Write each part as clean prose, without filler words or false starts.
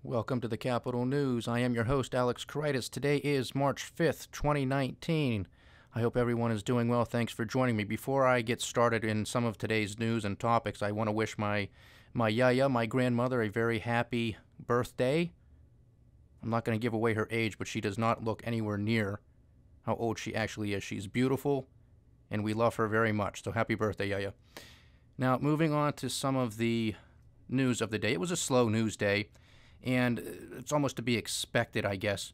Welcome to the Capital News. I am your host, Alex Karitis. Today is March 5th, 2019. I hope everyone is doing well. Thanks for joining me. Before I get started in some of today's news and topics, I want to wish my yaya, my grandmother, a very happy birthday. I'm not going to give away her age, but she does not look anywhere near how old she actually is. She's beautiful, and we love her very much. So happy birthday, yaya. Now, moving on to some of the news of the day. It was a slow news day. And it's almost to be expected, I guess,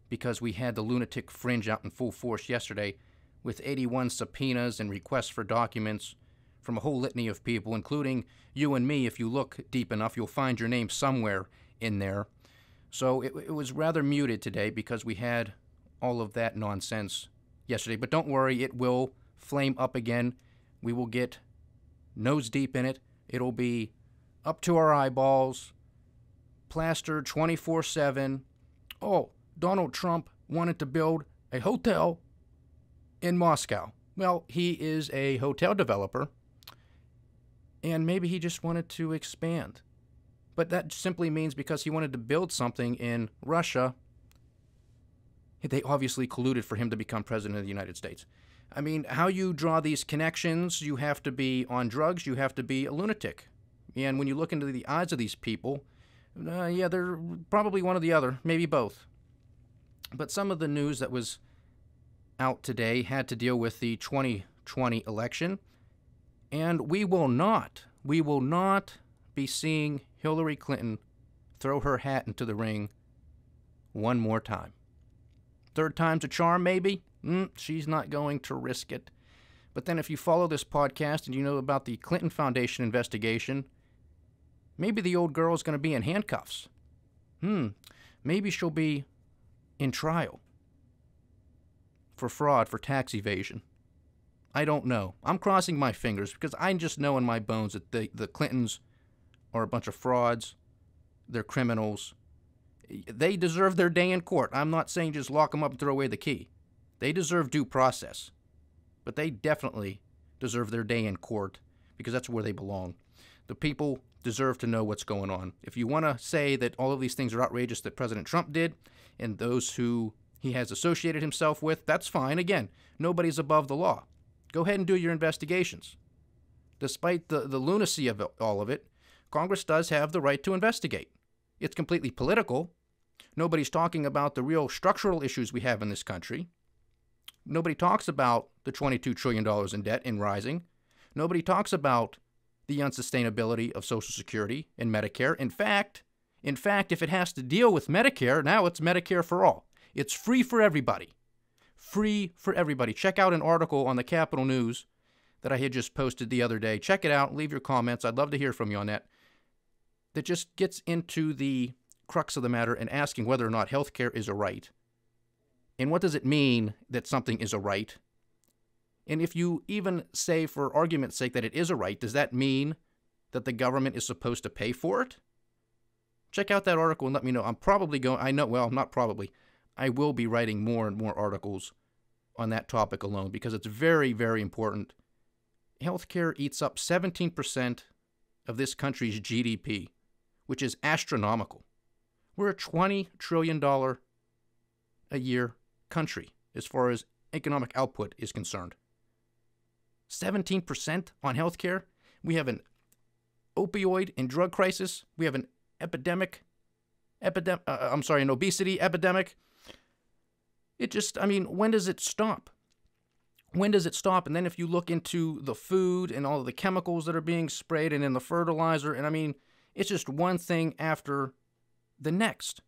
because we had the lunatic fringe out in full force yesterday with 81 subpoenas and requests for documents from a whole litany of people, including you and me. If you look deep enough, you'll find your name somewhere in there. So it was rather muted today because we had all of that nonsense yesterday. But don't worry, it will flame up again. We will get nose deep in it. It'll be up to our eyeballs, plastered 24/7. Oh, Donald Trump wanted to build a hotel in Moscow. Well, he is a hotel developer, and maybe he just wanted to expand. But that simply means because he wanted to build something in Russia, they obviously colluded for him to become president of the United States. I mean, how you draw these connections, you have to be on drugs, you have to be a lunatic. And when you look into the eyes of these people, yeah, they're probably one or the other, maybe both. But some of the news that was out today had to deal with the 2020 election, and we will not be seeing Hillary Clinton throw her hat into the ring one more time. Third time's a charm, maybe? She's not going to risk it. But then if you follow this podcast and you know about the Clinton Foundation investigation, maybe the old girl's going to be in handcuffs. Maybe she'll be in trial for fraud, for tax evasion. I don't know. I'm crossing my fingers because I just know in my bones that the Clintons are a bunch of frauds. They're criminals. They deserve their day in court. I'm not saying just lock them up and throw away the key. They deserve due process. But they definitely deserve their day in court because that's where they belong. The people deserve to know what's going on. If you want to say that all of these things are outrageous that President Trump did and those who he has associated himself with, that's fine. Again, nobody's above the law. Go ahead and do your investigations. Despite the lunacy of all of it, Congress does have the right to investigate. It's completely political. Nobody's talking about the real structural issues we have in this country. Nobody talks about the $22 trillion in debt and rising. Nobody talks about the unsustainability of Social Security and Medicare. In fact, if it has to deal with Medicare, now it's Medicare for all. It's free for everybody. Free for everybody. Check out an article on the Capital News that I had just posted the other day. Check it out. Leave your comments. I'd love to hear from you on that. That just gets into the crux of the matter and asking whether or not healthcare is a right. And what does it mean that something is a right? And if you even say, for argument's sake, that it is a right, does that mean that the government is supposed to pay for it? Check out that article and let me know. I will be writing more and more articles on that topic alone because it's very, very important. Healthcare eats up 17% of this country's GDP, which is astronomical. We're a $20 trillion a year country as far as economic output is concerned. 17% on healthcare. We have an opioid and drug crisis. We have an an obesity epidemic. When does it stop? When does it stop? And then if you look into the food and all of the chemicals that are being sprayed and in the fertilizer, it's just one thing after the next.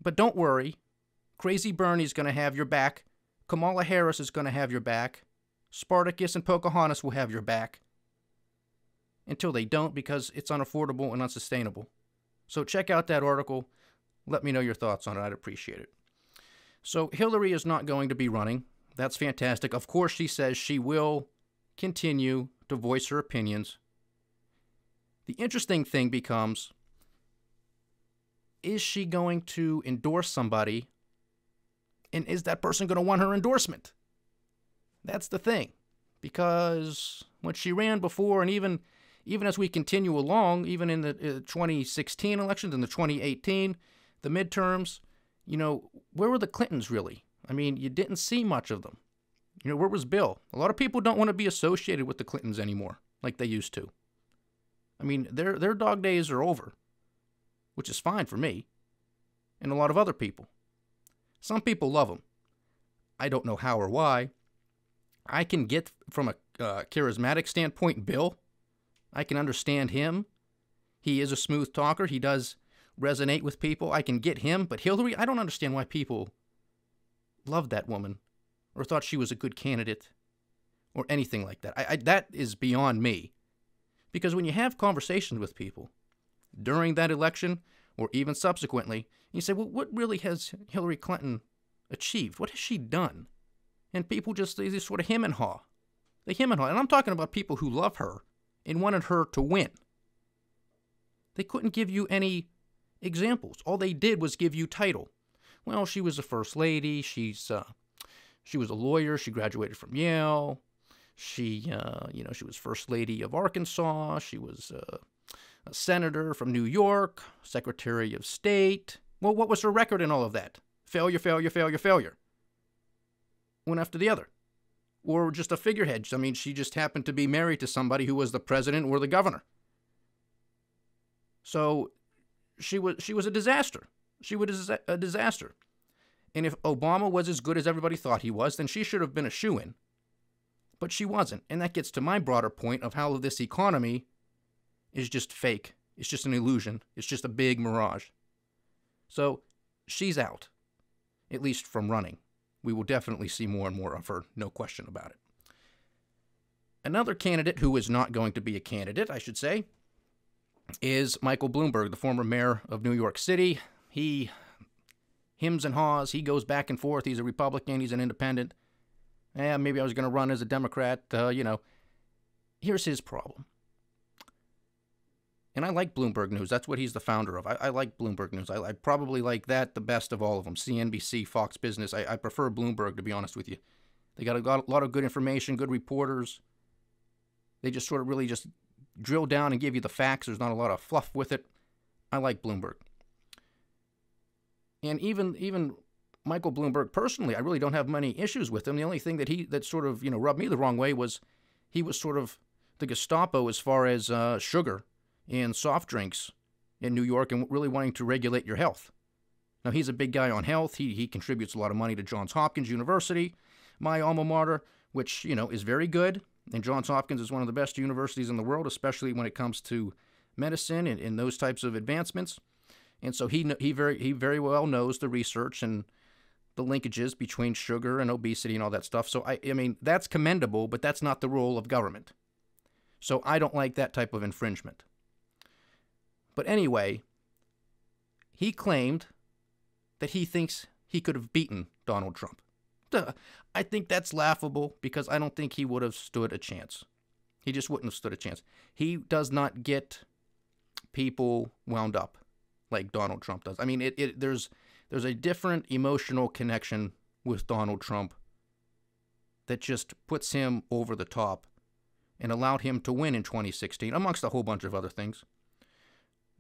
But don't worry. Crazy Bernie's going to have your back. Kamala Harris is going to have your back. Spartacus and Pocahontas will have your back. Until they don't, because it's unaffordable and unsustainable. So check out that article. Let me know your thoughts on it. I'd appreciate it. So Hillary is not going to be running. That's fantastic. Of course, she says she will continue to voice her opinions. The interesting thing becomes, is she going to endorse somebody? And is that person going to want her endorsement? That's the thing. Because when she ran before, and even even as we continue along, even in the 2016 elections and the 2018, the midterms, where were the Clintons really? I mean, you didn't see much of them. Where was Bill? A lot of people don't want to be associated with the Clintons anymore like they used to. I mean, their dog days are over, which is fine for me and a lot of other people. Some people love them. I don't know how or why. I can get from a charismatic standpoint, Bill. I can understand him. He is a smooth talker. He does resonate with people. I can get him. But Hillary, I don't understand why people loved that woman or thought she was a good candidate or anything like that. That is beyond me. Because when you have conversations with people during that election or even subsequently, you say, well, what really has Hillary Clinton achieved? What has she done? And people they just sort of hem and haw. They hem and haw. And I'm talking about people who love her and wanted her to win. They couldn't give you any examples. All they did was give you title. Well, she was a first lady. She was a lawyer. She graduated from Yale. She was first lady of Arkansas. She was a senator from New York, secretary of state. Well, what was her record in all of that? Failure, failure, failure, failure. One after the other. Or just a figurehead. I mean, she just happened to be married to somebody who was the president or the governor. So she was a disaster. She was a disaster. And if Obama was as good as everybody thought he was, then she should have been a shoo-in. But she wasn't. And that gets to my broader point of how this economy is just fake. It's just an illusion. It's just a big mirage. So she's out, at least from running. We will definitely see more and more of her, no question about it. Another candidate who is not going to be a candidate, I should say, is Michael Bloomberg, the former mayor of New York City. He hems and haws. He goes back and forth. He's a Republican. He's an independent. Maybe I was going to run as a Democrat. Here's his problem. And I like Bloomberg News. That's what he's the founder of. I like Bloomberg News. I probably like that the best of all of them. CNBC, Fox Business. I prefer Bloomberg, to be honest with you. They got a lot of good information, good reporters. They just sort of really just drill down and give you the facts. There's not a lot of fluff with it. I like Bloomberg. And even Michael Bloomberg personally, I really don't have many issues with him. The only thing that sort of rubbed me the wrong way was he was sort of the Gestapo as far as sugar and soft drinks in New York and really wanting to regulate your health. Now, he's a big guy on health. He contributes a lot of money to Johns Hopkins University, my alma mater, which, is very good. And Johns Hopkins is one of the best universities in the world, especially when it comes to medicine and those types of advancements. And so he very well knows the research and the linkages between sugar and obesity and all that stuff. So, I mean, that's commendable, but that's not the role of government. So I don't like that type of infringement. But anyway, he claimed that he thinks he could have beaten Donald Trump. I think that's laughable because I don't think he would have stood a chance. He just wouldn't have stood a chance. He does not get people wound up like Donald Trump does. I mean, there's a different emotional connection with Donald Trump that just puts him over the top and allowed him to win in 2016, amongst a whole bunch of other things.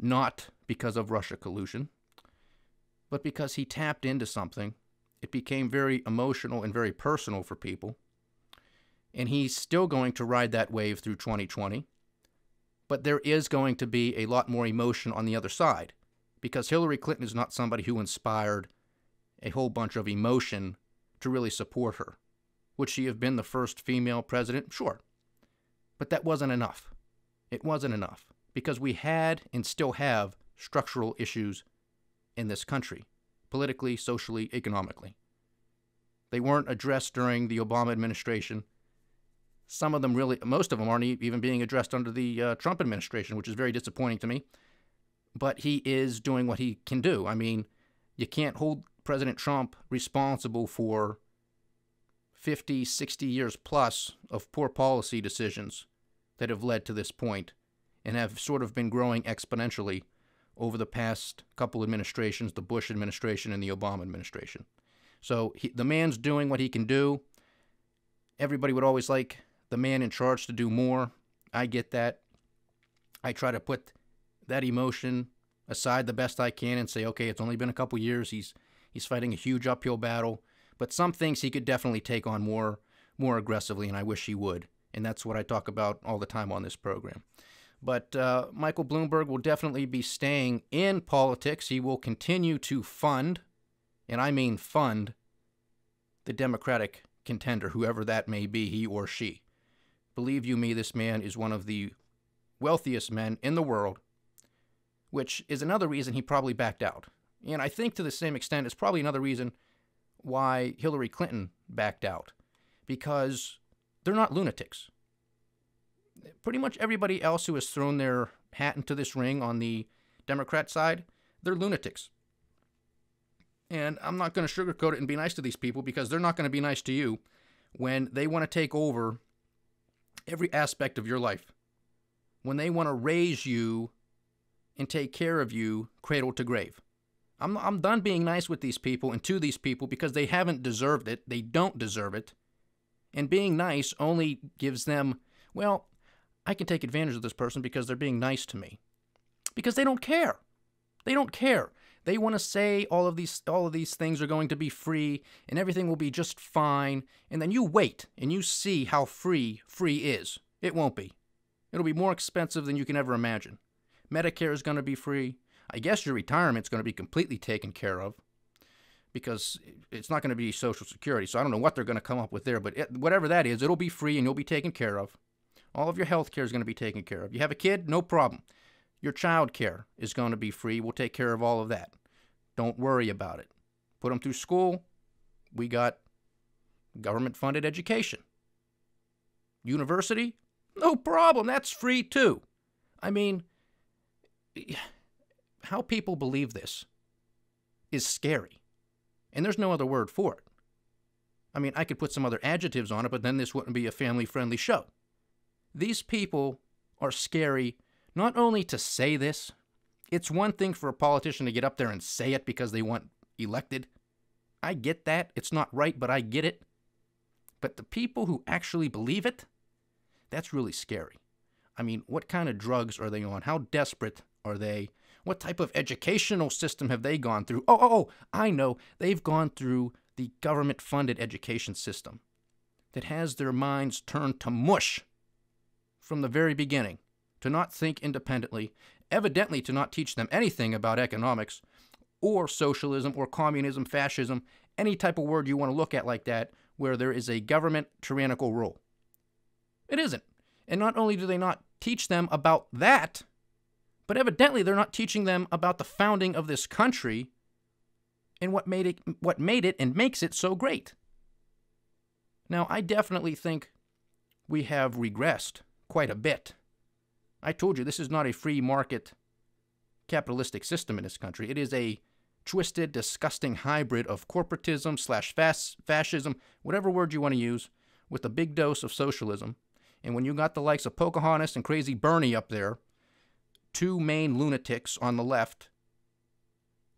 Not because of Russia collusion, but because he tapped into something. It became very emotional and very personal for people. And he's still going to ride that wave through 2020. But there is going to be a lot more emotion on the other side. Because Hillary Clinton is not somebody who inspired a whole bunch of emotion to really support her. Would she have been the first female president? Sure. But that wasn't enough. It wasn't enough. Because we had and still have structural issues in this country. Politically, socially, economically. They weren't addressed during the Obama administration. Some of them most of them aren't even being addressed under the Trump administration, which is very disappointing to me. But he is doing what he can do. I mean, you can't hold President Trump responsible for 50, 60 years plus of poor policy decisions that have led to this point and have sort of been growing exponentially over the past couple administrations, the Bush administration and the Obama administration. So the man's doing what he can do. Everybody would always like the man in charge to do more. I get that. I try to put that emotion aside the best I can and say, okay, it's only been a couple years. He's fighting a huge uphill battle, but some things he could definitely take on more aggressively, and I wish he would. And that's what I talk about all the time on this program. But Michael Bloomberg will definitely be staying in politics. He will continue to fund, and I mean fund, the Democratic contender, whoever that may be, he or she. Believe you me, this man is one of the wealthiest men in the world, which is another reason he probably backed out. And I think to the same extent, it's probably another reason why Hillary Clinton backed out, because they're not lunatics. Pretty much everybody else who has thrown their hat into this ring on the Democrat side, they're lunatics. And I'm not going to sugarcoat it and be nice to these people, because they're not going to be nice to you when they want to take over every aspect of your life. When they want to raise you and take care of you cradle to grave. I'm done being nice with these people and to these people, because they haven't deserved it. They don't deserve it. And being nice only gives them, well, I can take advantage of this person because they're being nice to me. Because they don't care. They don't care. They want to say all of these things are going to be free and everything will be just fine. And then you wait and you see how free is. It won't be. It'll be more expensive than you can ever imagine. Medicare is going to be free. I guess your retirement's going to be completely taken care of, because it's not going to be Social Security. So I don't know what they're going to come up with there, but whatever that is, it'll be free and you'll be taken care of. All of your health care is going to be taken care of. You have a kid? No problem. Your child care is going to be free. We'll take care of all of that. Don't worry about it. Put them through school. We got government-funded education. University? No problem. That's free too. I mean, how people believe this is scary. And there's no other word for it. I mean, I could put some other adjectives on it, but then this wouldn't be a family-friendly show. These people are scary, not only to say this. It's one thing for a politician to get up there and say it because they want elected. I get that. It's not right, but I get it. But the people who actually believe it, that's really scary. I mean, what kind of drugs are they on? How desperate are they? What type of educational system have they gone through? Oh, I know. They've gone through the government-funded education system that has their minds turned to mush from the very beginning, to not think independently, evidently to not teach them anything about economics or socialism or communism, fascism, any type of word you want to look at like that, where there is a government tyrannical rule. It isn't. And not only do they not teach them about that, but evidently they're not teaching them about the founding of this country and what made it and makes it so great. Now, I definitely think we have regressed quite a bit. I told you, this is not a free market capitalistic system in this country. It is a twisted, disgusting hybrid of corporatism/fascism, whatever word you want to use, with a big dose of socialism. And when you got the likes of Pocahontas and Crazy Bernie up there, two main lunatics on the left,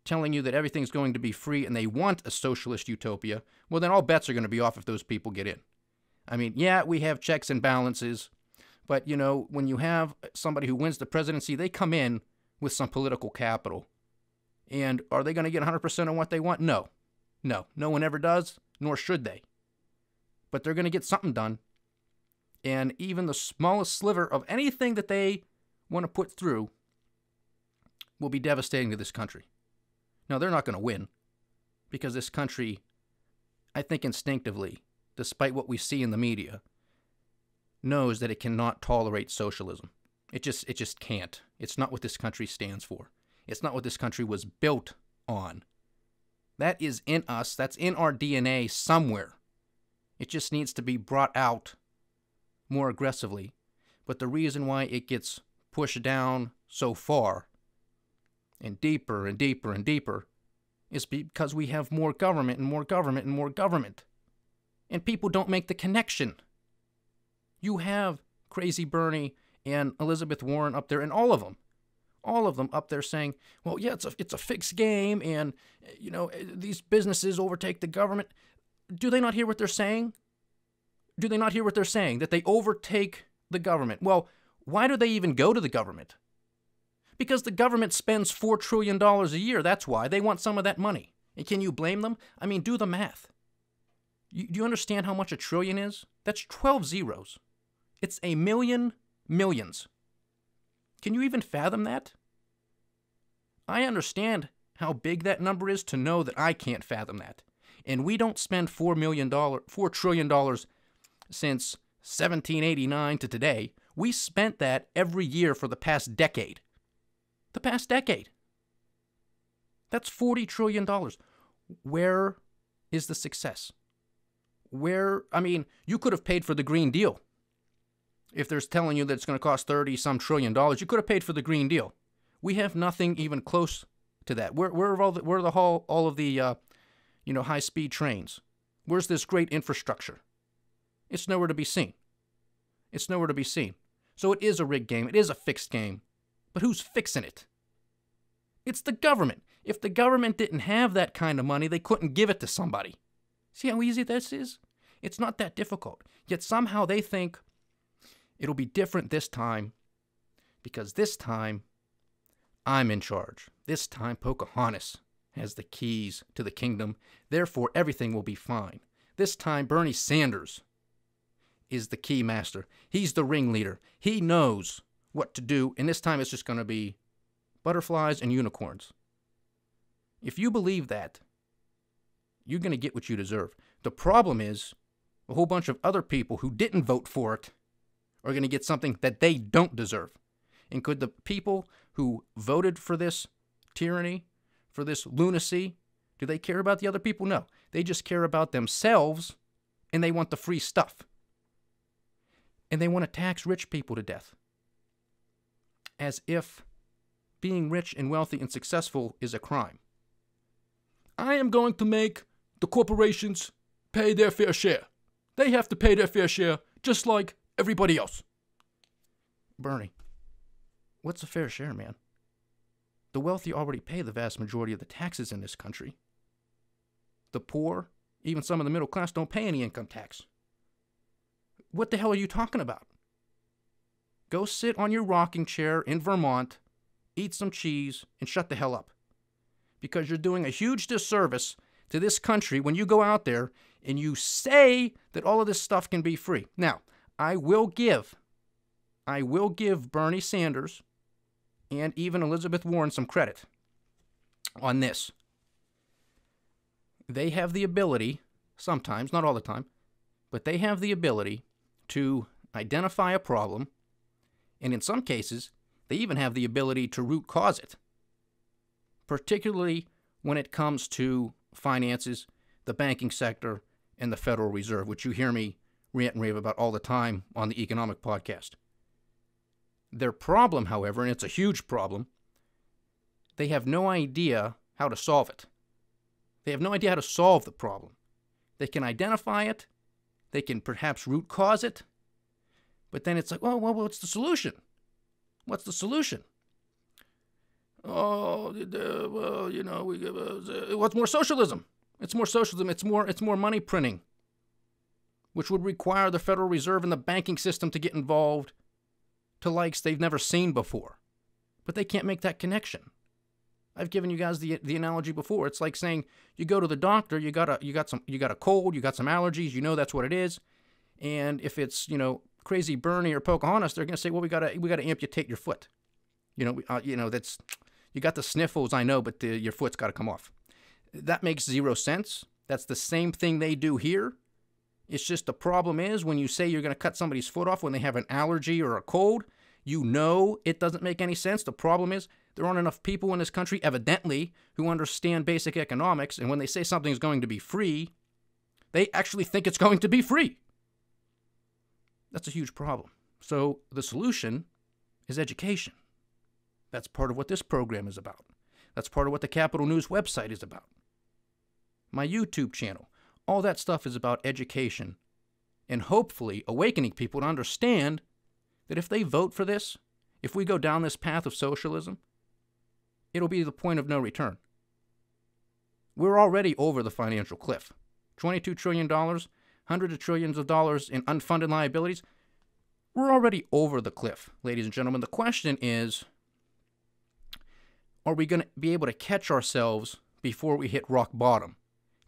telling you that everything's going to be free and they want a socialist utopia, well, then all bets are going to be off if those people get in. I mean, yeah, we have checks and balances, but, you know, when you have somebody who wins the presidency, they come in with some political capital. And are they going to get 100% on what they want? No. No. No one ever does, nor should they. But they're going to get something done. And even the smallest sliver of anything that they want to put through will be devastating to this country. Now, they're not going to win, because this country, I think instinctively, despite what we see in the media, knows that it cannot tolerate socialism. It just can't. It's not what this country stands for. It's not what this country was built on. That is in us. That's in our DNA somewhere. It just needs to be brought out more aggressively. But the reason why it gets pushed down so far and deeper and deeper and deeper is because we have more government and more government and more government. And people don't make the connection. You have Crazy Bernie and Elizabeth Warren up there, and all of them up there saying, well, yeah, it's a fixed game, and, you know, these businesses overtake the government. Do they not hear what they're saying? Do they not hear what they're saying? That they overtake the government. Well, Why do they even go to the government? Because the government spends $4 trillion a year. That's why. They want some of that money. And can you blame them? I mean, do the math. Do you understand how much a trillion is? That's 12 zeros. It's a million millions. Can you even fathom that? I understand how big that number is to know that I can't fathom that. And we don't spend $4 trillion since 1789 to today. We spent that every year for the past decade. The past decade. That's $40 trillion. Where is the success? You could have paid for the Green Deal. If there's telling you that it's going to cost 30-some trillion dollars, you could have paid for the Green Deal. We have nothing even close to that. Where are all of the high-speed trains? Where's this great infrastructure? It's nowhere to be seen. It's nowhere to be seen. So it is a rigged game. It is a fixed game. But who's fixing it? It's the government. If the government didn't have that kind of money, they couldn't give it to somebody. See how easy this is? It's not that difficult. Yet somehow they think it'll be different this time because this time I'm in charge. This time Pocahontas has the keys to the kingdom. Therefore, everything will be fine. This time Bernie Sanders is the key master. He's the ringleader. He knows what to do. And this time it's just going to be butterflies and unicorns. If you believe that, you're going to get what you deserve. The problem is a whole bunch of other people who didn't vote for it are going to get something that they don't deserve. And could the people who voted for this tyranny, for this lunacy, do they care about the other people? No. They just care about themselves, and they want the free stuff. And they want to tax rich people to death. As if being rich and wealthy and successful is a crime. I am going to make the corporations pay their fair share. They have to pay their fair share just like everybody else. Bernie, what's a fair share, man? The wealthy already pay the vast majority of the taxes in this country. The poor, even some of the middle class, don't pay any income tax. What the hell are you talking about? Go sit on your rocking chair in Vermont, eat some cheese, and shut the hell up. Because you're doing a huge disservice to this country when you go out there and you say that all of this stuff can be free. Now, I will give Bernie Sanders and even Elizabeth Warren some credit on this. They have the ability, sometimes, not all the time, but they have the ability to identify a problem, and in some cases, they even have the ability to root cause it, particularly when it comes to finances, the banking sector, and the Federal Reserve, which you hear me rant and rave about all the time on the Economic Podcast. Their problem, however, and it's a huge problem, they have no idea how to solve it. They have no idea how to solve the problem. They can identify it, they can perhaps root cause it, but then it's like, well, what's the solution? What's the solution? What's more socialism? It's more socialism. It's more money printing, which would require the Federal Reserve and the banking system to get involved to likes they've never seen before. But they can't make that connection. I've given you guys the analogy before. It's like saying you go to the doctor, you got a cold, you got some allergies, you know that's what it is, and if it's Crazy Bernie or Pocahontas, they're going to say, well, we got to amputate your foot. That's you got the sniffles, I know, but your foot's got to come off. That makes zero sense. That's the same thing they do here. It's just the problem is when you say you're going to cut somebody's foot off when they have an allergy or a cold, it doesn't make any sense. The problem is there aren't enough people in this country, evidently, who understand basic economics, and when they say something's going to be free, they actually think it's going to be free. That's a huge problem. So the solution is education. That's part of what this program is about. That's part of what the Capital News website is about. My YouTube channel. All that stuff is about education and hopefully awakening people to understand that if they vote for this, if we go down this path of socialism, it'll be the point of no return. We're already over the financial cliff. $22 trillion, hundreds of trillions of dollars in unfunded liabilities. We're already over the cliff, ladies and gentlemen. The question is, are we going to be able to catch ourselves before we hit rock bottom?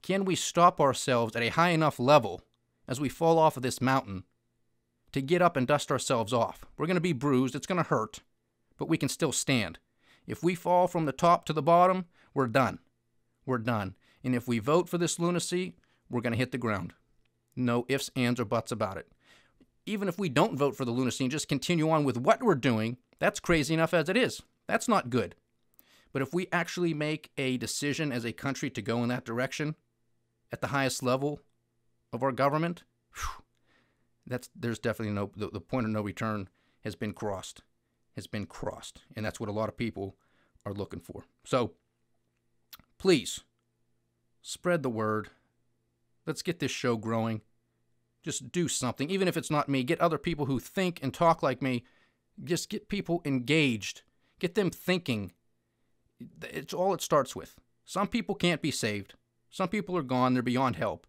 Can we stop ourselves at a high enough level as we fall off of this mountain to get up and dust ourselves off? We're going to be bruised. It's going to hurt, but we can still stand. If we fall from the top to the bottom, we're done. We're done. And if we vote for this lunacy, we're going to hit the ground. No ifs, ands, or buts about it. Even if we don't vote for the lunacy and just continue on with what we're doing, that's crazy enough as it is. That's not good. But if we actually make a decision as a country to go in that direction at the highest level of our government, there's definitely the point of no return has been crossed. And that's what a lot of people are looking for. So please spread the word. Let's get this show growing. Just do something, even if it's not me. Get other people who think and talk like me. Just get people engaged. Get them thinking. It's all it starts with. Some people can't be saved. Some people are gone. They're beyond help.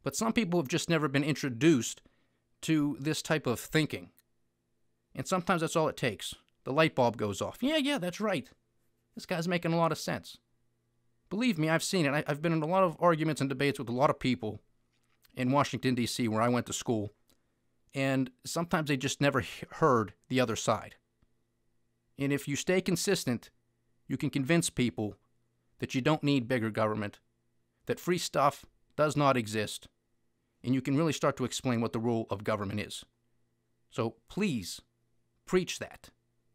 But some people have just never been introduced to this type of thinking. And sometimes that's all it takes. The light bulb goes off. Yeah, that's right. This guy's making a lot of sense. Believe me, I've seen it. I've been in a lot of arguments and debates with a lot of people in Washington, D.C., where I went to school. And sometimes they just never heard the other side. And if you stay consistent, you can convince people that you don't need bigger government, that free stuff does not exist, and you can really start to explain what the rule of government is. So please, preach that.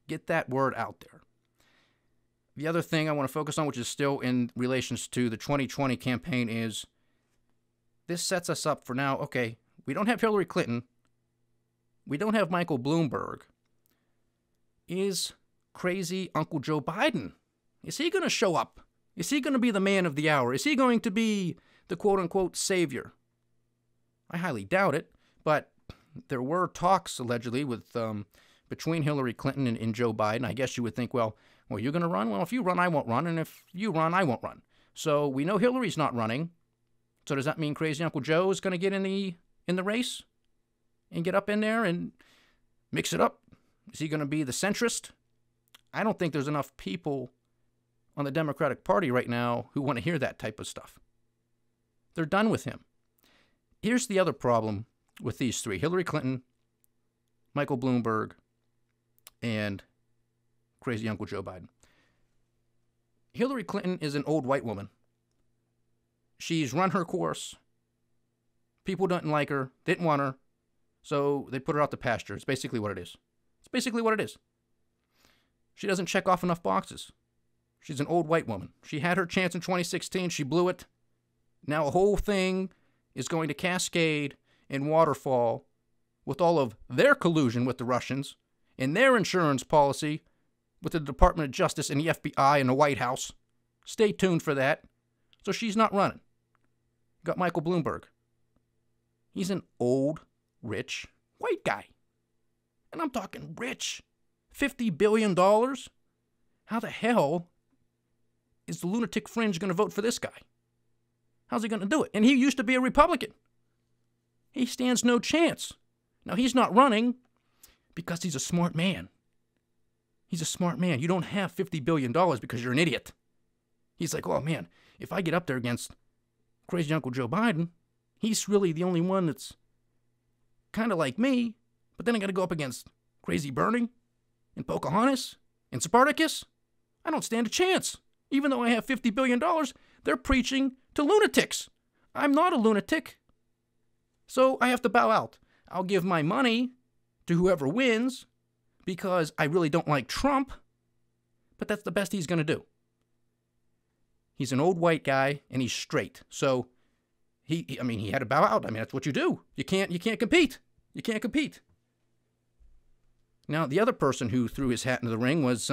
Get that word out there. The other thing I want to focus on, which is still in relations to the 2020 campaign, is this sets us up for now. Okay, we don't have Hillary Clinton. We don't have Michael Bloomberg. Is crazy Uncle Joe Biden, is he going to show up? Is he going to be the man of the hour? Is he going to be the quote-unquote savior? I highly doubt it, but there were talks, allegedly, with between Hillary Clinton and Joe Biden. I guess you would think, well, you're going to run? Well, if you run, I won't run, and if you run, I won't run. So we know Hillary's not running. So does that mean crazy Uncle Joe is going to get in the race and get up in there and mix it up? Is he going to be the centrist? I don't think there's enough people on the Democratic Party right now who want to hear that type of stuff. They're done with him. Here's the other problem with these three: Hillary Clinton, Michael Bloomberg, and crazy Uncle Joe Biden. Hillary Clinton is an old white woman. She's run her course. People didn't like her, didn't want her, so they put her out to pasture. It's basically what it is. She doesn't check off enough boxes. She's an old white woman. She had her chance in 2016. She blew it. Now a whole thing is going to cascade and waterfall with all of their collusion with the Russians and their insurance policy with the Department of Justice and the FBI and the White House. Stay tuned for that. So she's not running. Got Michael Bloomberg. He's an old, rich, white guy. And I'm talking rich. $50 billion? How the hell is the lunatic fringe going to vote for this guy? How's he going to do it? And he used to be a Republican. He stands no chance. Now, he's not running because he's a smart man. He's a smart man. You don't have $50 billion because you're an idiot. He's like, oh, man, if I get up there against crazy Uncle Joe Biden, he's really the only one that's kind of like me, but then I got to go up against crazy Bernie and Pocahontas and Spartacus. I don't stand a chance. Even though I have $50 billion, they're preaching to lunatics. I'm not a lunatic. So I have to bow out. I'll give my money to whoever wins because I really don't like Trump, but that's the best he's going to do. He's an old white guy, and he's straight. So, he had to bow out. I mean, that's what you do. You can't compete. You can't compete. Now, the other person who threw his hat into the ring was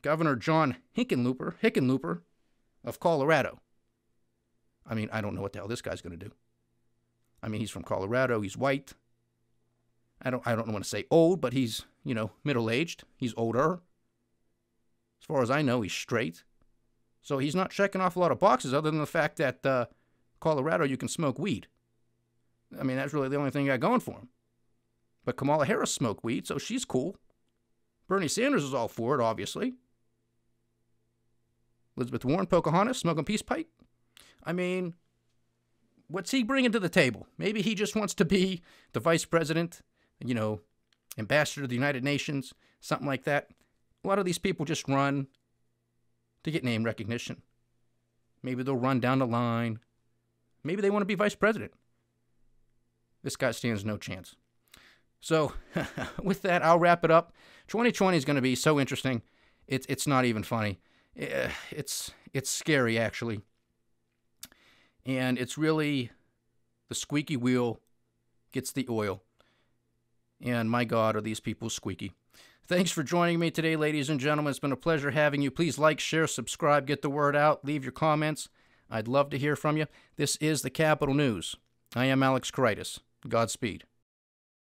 Governor John Hickenlooper of Colorado. I mean, I don't know what the hell this guy's going to do. I mean, he's from Colorado. He's white. I don't want to say old, but he's, middle-aged. He's older. As far as I know, he's straight. So he's not checking off a lot of boxes other than the fact that Colorado, you can smoke weed. I mean, that's really the only thing he got going for him. But Kamala Harris smoked weed, so she's cool. Bernie Sanders is all for it, obviously. Elizabeth Warren, Pocahontas, smoking peace pipe. I mean, what's he bringing to the table? Maybe he just wants to be the vice president, ambassador to the United Nations, something like that. A lot of these people just run to get name recognition. Maybe they'll run down the line. Maybe they want to be vice president. This guy stands no chance. So, with that, I'll wrap it up. 2020 is going to be so interesting. It's not even funny. It's scary, actually. And it's really the squeaky wheel gets the oil. And my God, are these people squeaky. Thanks for joining me today, ladies and gentlemen. It's been a pleasure having you. Please like, share, subscribe, get the word out, leave your comments. I'd love to hear from you. This is the Capital News. I am Alex Kreitis. Godspeed.